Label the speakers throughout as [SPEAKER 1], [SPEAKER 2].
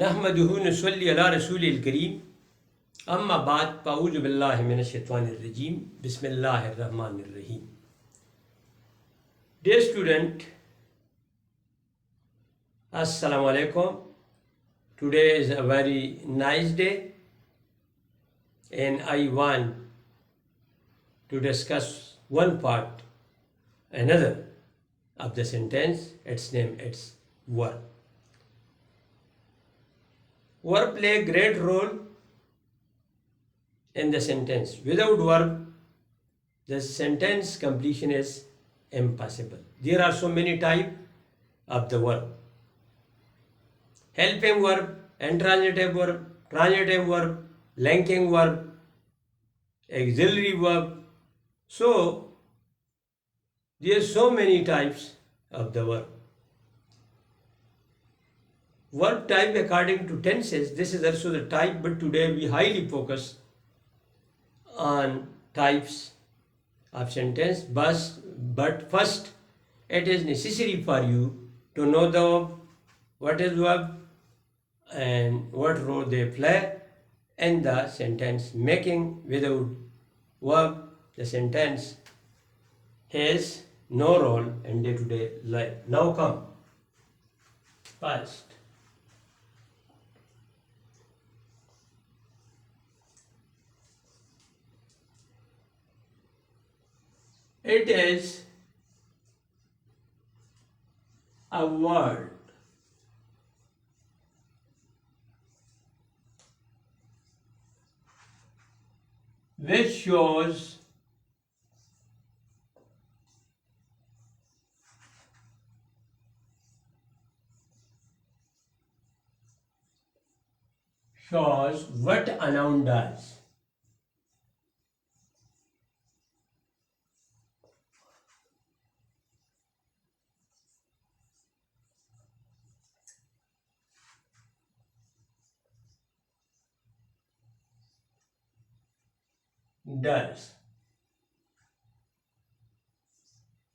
[SPEAKER 1] नहमदुहु नसल्ली अला रसूलिल करीम अम्मा बाद पाऊज़ु बिल्लाहि मिनश शैतानिर रजीम बिस्मिल्लाहिर रहमानिर रहीम. Dear student, Assalamu alaikum. Today is a very nice day and I want to discuss one part, another of the sentence. Its name, it's verb. Verb play a great role in the sentence. Without verb, the sentence completion is impossible. There are so many types of the verb. Helping verb, intransitive verb, linking verb, auxiliary verb. So, there are so many types of the verb. Verb type according to tenses, this is also the type, but today we highly focus on types of sentence. But first, it is necessary for you to know the verb, what is verb, and what role they play in the sentence making. Without verb, the sentence has no role in day-to-day life. Now come first. It is a word which shows what a noun does. Does.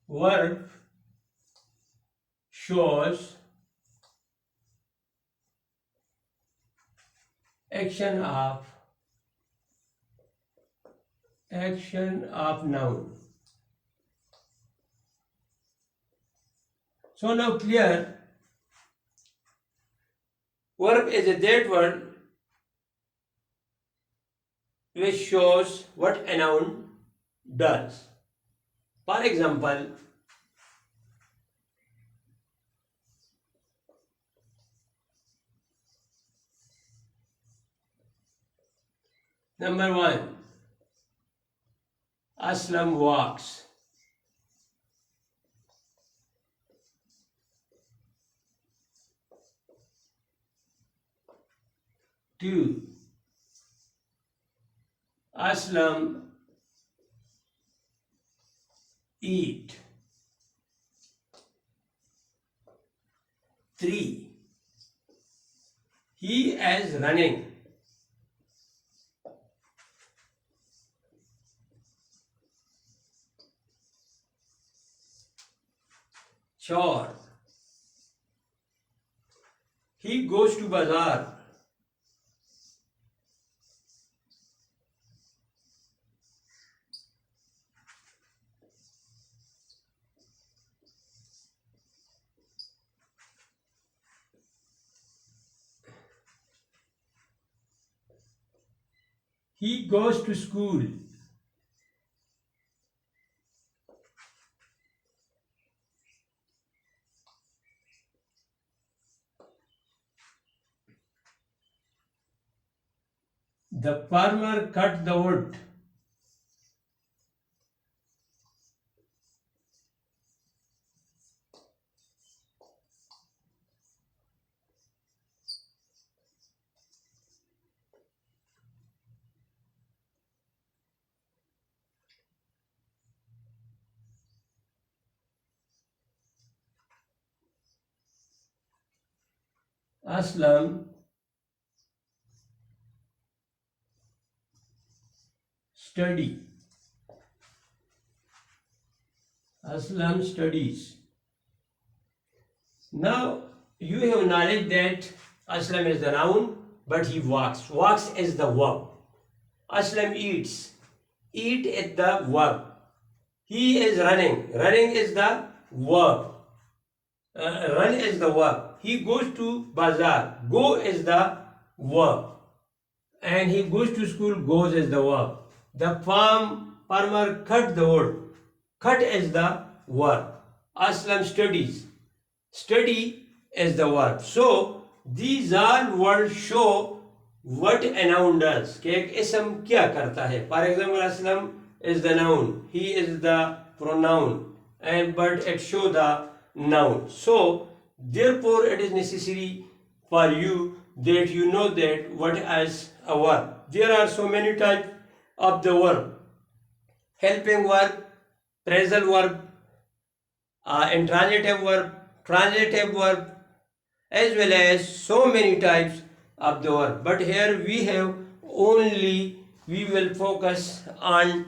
[SPEAKER 1] Verb shows action of noun. So now clear, verb is that word which shows what a noun does. For example, number 1, Aslam walks. 2, Aslam eat. 3, he is running. 4, he goes to bazaar. 'He goes to school. 'The farmer cut the wood. 'Aslam study. Aslam studies. Now you have knowledge that Aslam is the noun, but he walks. Walks is the verb. Aslam eats. Eat is the verb. He is running. Running is the verb. Run is the verb. He goes to bazaar. Go is the verb. And he goes to school. Goes is the verb. The farmer cut the wood. Cut is the verb. Aslam studies. Study is the verb. So these all words show what a noun does. कि एक इसम क्या करता है. For example, Aslam is the noun. He is the pronoun. But it shows the noun. So therefore it is necessary for you that you know that what as a verb. There are so many types of the verb. Helping verb, phrasal verb, intransitive verb, transitive verb, as well as so many types of the verb. But here we will focus on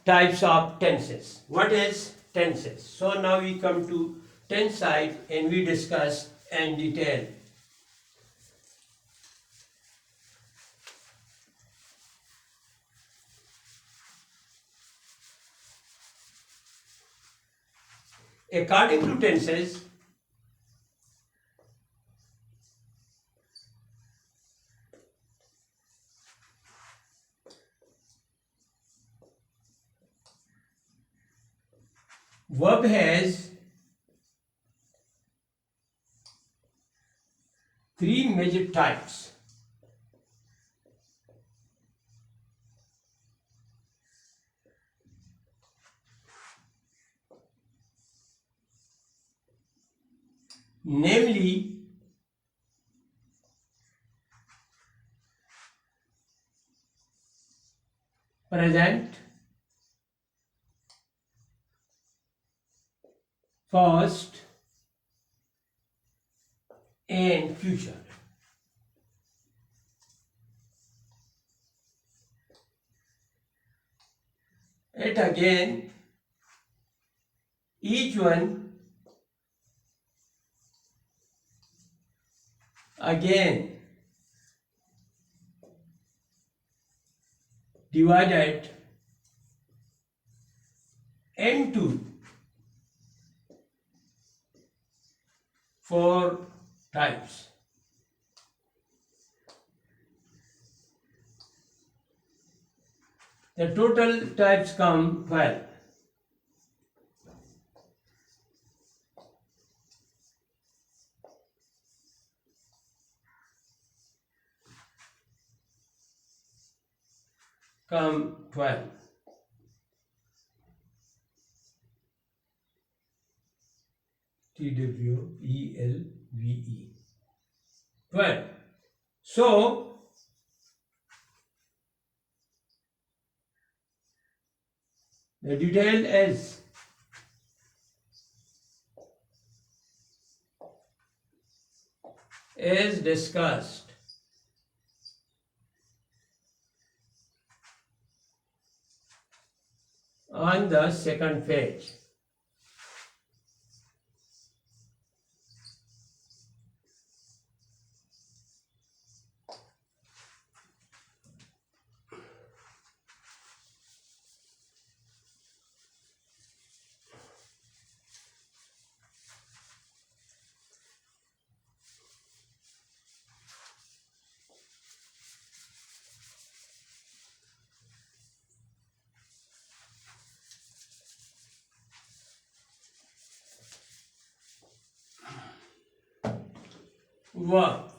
[SPEAKER 1] types of tenses. What is tenses? So now we come to tense side and we discuss in detail. According to tenses, verb has three major types. Namely, present, past, and future. It again, each one again divided into four types. The total types come 12. Come 12. TWELVE. 12. So the detail is discussed on the second page. Verb.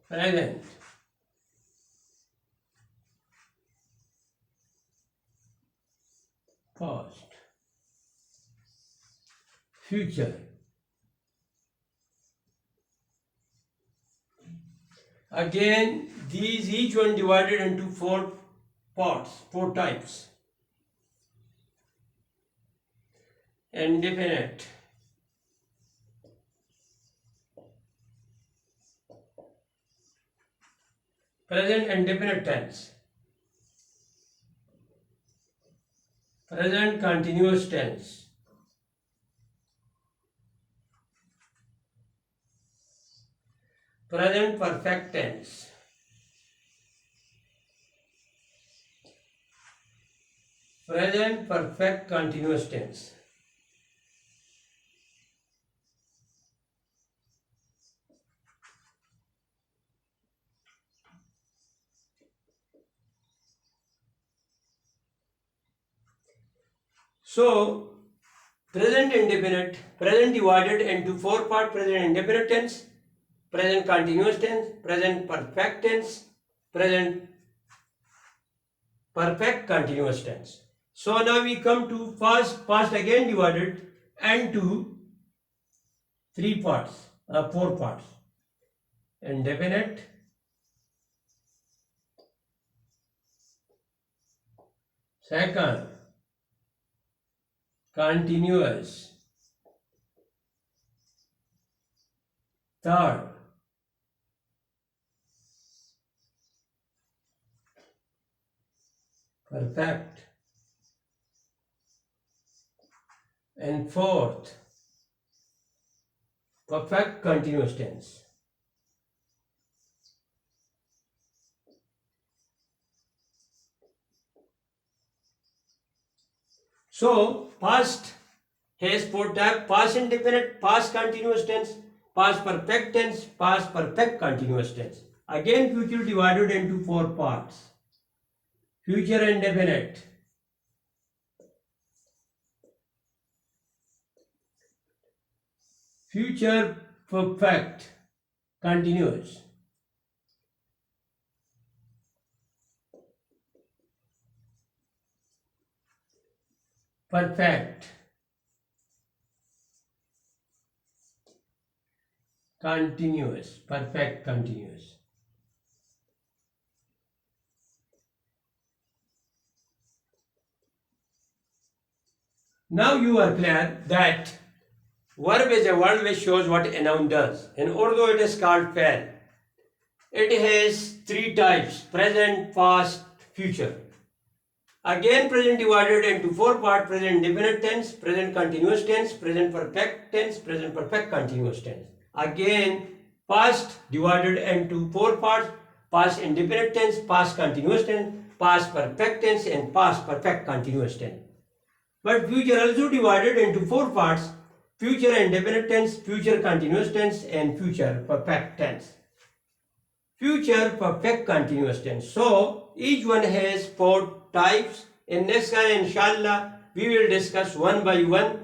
[SPEAKER 1] Present. Past. Future. Again, these each one divided into four parts, four types. Indefinite, present indefinite tense, present continuous tense, present perfect tense, present perfect continuous tense, so present indefinite, present divided into four parts: present indefinite tense, present continuous tense, present perfect tense, present perfect continuous tense. So now we come to past again divided into four parts: indefinite, second, continuous, third, perfect, and fourth, perfect continuous tense. So past has four types: past indefinite, past continuous tense, past perfect tense, past perfect continuous tense. Again future divided into four parts: future indefinite, future perfect continuous, perfect continuous, perfect continuous. Now you are clear that verb is a word which shows what a noun does. In Urdu it is called fail. It has three types: present, past, future. Again present divided into four parts: present indefinite tense, present continuous tense, present perfect tense, present perfect continuous tense. Again past divided into four parts: past indefinite tense, past continuous tense, past perfect tense, and past perfect continuous tense. But future also divided into four parts: future indefinite tense, future continuous tense, and future perfect tense. Future perfect continuous tense. So each one has four types. In next class, inshallah, we will discuss one by one,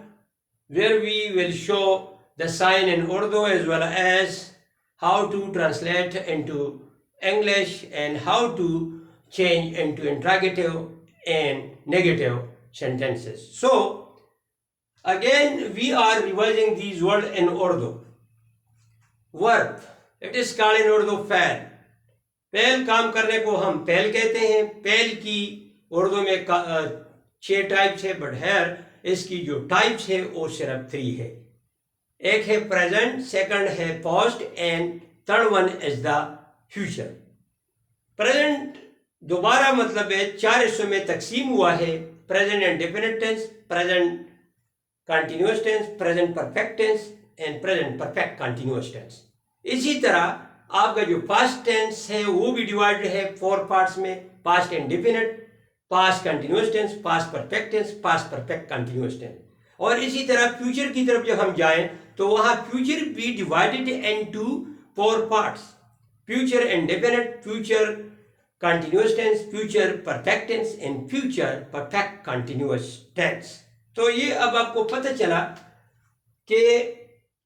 [SPEAKER 1] where we will show the sign in Urdu as well as how to translate into English and how to change into interrogative and negative sentences. So again we are revising these words in Urdu. Verb, it is called in Urdu fail. पहल काम करने को हम पहल कहते हैं. पहल की उर्दू में 6 टाइप्स है, बट हेयर इसकी जो टाइप्स है वो सिर्फ 3 है. एक है प्रेजेंट, सेकंड है past and third one is the future. Present दोबारा मतलब है 4 हिस्सों में तकसीम हुआ है: present indefinite tense, present continuous tense, present perfect tense and present perfect continuous tense. इसी तरह आपका जो पास्ट टेंस है वो भी डिवाइडेड है 4 पार्ट्स में: past indefinite, past continuous tense, past perfect tense, past perfect continuous tense. और इसी तरह फ्यूचर की तरफ जब हम जाएं तो वहां फ्यूचर भी divided into 4 parts: future indefinite, future continuous tense, future perfect tense and future perfect continuous tense. तो ये अब आपको पता चला कि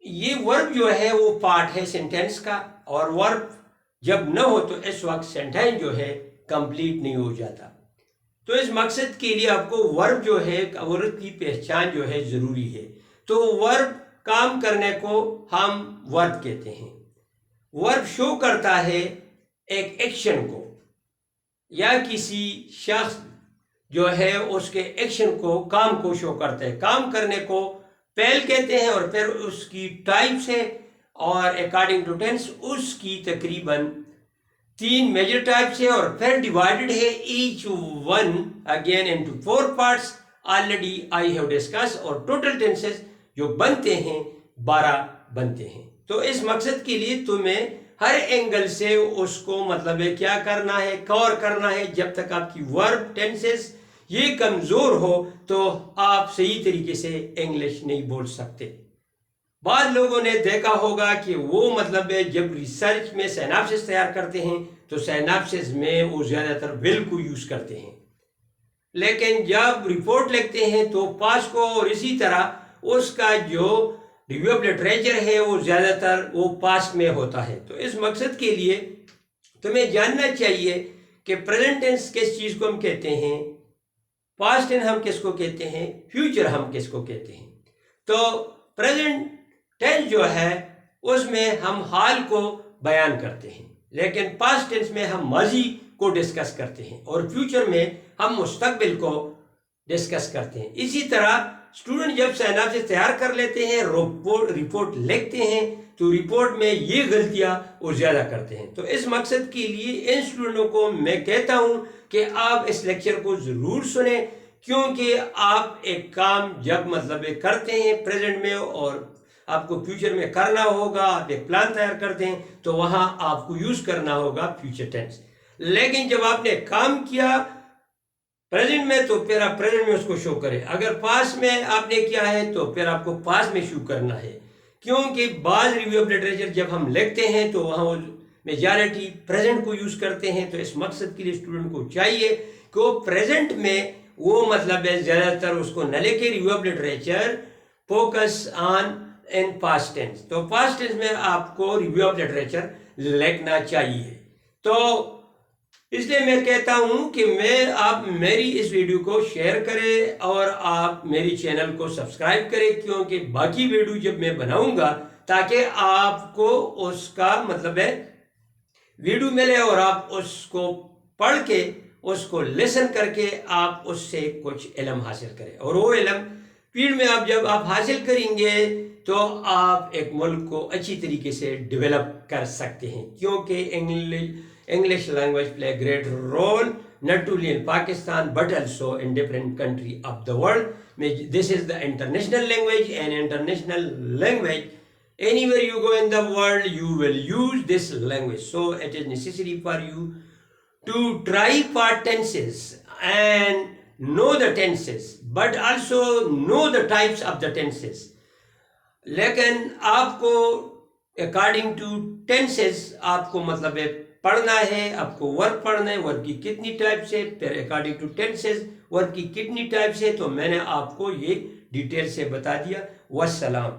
[SPEAKER 1] ये वर्ब जो है वो पार्ट है सेंटेंस का, और वर्ब जब न हो तो इस वक्त सेंटेंस जो है कंप्लीट नहीं हो जाता. तो इस मकसद के लिए आपको वर्ब जो है, वर्ब की पहचान जो है ज़रूरी है. तो वर्ब काम करने को हम वर्ब कहते हैं. वर्ब शो करता है एक एक्शन को या किसी शख्स जो है उसके एक्शन को, काम को शो करते हैं. काम करने को पहल कहते हैं और फिर उसकी टाइप्स है और अकॉर्डिंग टू टेंस उसकी तकरीबन 3 میجر ٹائپس ہے اور پھر ڈیوائڈڈ ہے each one again into 4 parts. Already I have discuss. اور ٹوٹل ٹینسز جو بنتے ہیں 12 بنتے ہیں. تو اس مقصد کے لیے تمہیں ہر اینگل سے اس کو مطلب ہے کیا کرنا ہے، کور کرنا ہے. جب تک آپ کی ورب ٹینسز یہ کمزور ہو تو آپ صحیح طریقے سے انگلش نہیں بول سکتے. بعض لوگوں نے دیکھا ہوگا کہ وہ مطلب ہے جب ریسرچ میں سیناپسس تیار کرتے ہیں تو سیناپسس میں وہ زیادہ تر ول کو یوز کرتے ہیں، لیکن جب رپورٹ لکھتے ہیں تو پاس کو، اور اسی طرح اس کا جو ریویو آف لٹریچر ہے وہ زیادہ تر وہ پاس میں ہوتا ہے. تو اس مقصد کے لیے تمہیں جاننا چاہیے کہ پریزنٹ ٹینس کس چیز کو ہم کہتے ہیں، پاسٹ ٹینس ہم کس کو کہتے ہیں، فیوچر ہم کس کو کہتے ہیں. تو پریزنٹ ٹینس جو ہے اس میں ہم حال کو بیان کرتے ہیں، لیکن پاسٹ ٹینس میں ہم ماضی کو ڈسکس کرتے ہیں، اور فیوچر میں ہم مستقبل کو ڈسکس کرتے ہیں. اسی طرح اسٹوڈنٹ جب سیناپسس تیار کر لیتے ہیں، رپورٹ لکھتے ہیں، تو رپورٹ میں یہ غلطیاں وہ زیادہ کرتے ہیں. تو اس مقصد کے لیے ان اسٹوڈنٹوں کو میں کہتا ہوں کہ آپ اس لیکچر کو ضرور سنیں، کیونکہ آپ ایک کام جب مطلب کرتے ہیں پریزنٹ میں اور آپ کو فیوچر میں کرنا ہوگا، آپ ایک پلان تیار کرتے ہیں تو وہاں آپ کو یوز کرنا ہوگا فیوچر ٹینس. لیکن جب آپ نے کام کیا پریزنٹ میں تو پھر آپ پریزنٹ میں اس کو شو کریں. اگر پاس میں آپ نے کیا ہے تو پھر آپ کو پاس میں شو کرنا ہے، کیونکہ بعض ریویو آف لٹریچر جب ہم لکھتے ہیں تو وہاں میجارٹی پریزنٹ کو یوز کرتے ہیں. تو اس مقصد کے لیے اسٹوڈنٹ کو چاہیے کہ وہ پریزنٹ میں وہ مطلب ہے زیادہ تر اس کو نہ لکھے review of literature, focus on in past tense. تو پاسٹ ٹینس میں آپ کو ریویو آف لٹریچر لکھنا چاہیے. تو اس لیے میں کہتا ہوں کہ آپ میری اس ویڈیو کو شیئر کریں اور آپ میری چینل کو سبسکرائب کریں، کیونکہ باقی ویڈیو جب میں بناؤں گا تاکہ آپ کو اس کا مطلب ہے ویڈیو ملے اور آپ اس کو پڑھ کے اس کو لسن کر کے آپ اس سے کچھ علم حاصل کریں. اور وہ علم فیلڈ میں جب آپ حاصل کریں گے تو آپ ایک ملک کو اچھی طریقے سے ڈیولپ کر سکتے ہیں، کیونکہ English language play a great role not only in Pakistan but also in different countries of the world. This is the international language, and international language anywhere you go in the world you will use this language. So it is necessary for you to try for tenses and know the tenses, but also know the types of the tenses. لیکن آپ کو according to tenses آپ کو مطلب ہے پڑھنا ہے، آپ کو ورب پڑھنا ہے، ورب کی کتنی ٹائپس ہے، پھر اکارڈنگ ٹو ٹینسز ورب کی کتنی ٹائپس ہے. تو میں نے آپ کو یہ ڈیٹیل سے بتا دیا. والسلام.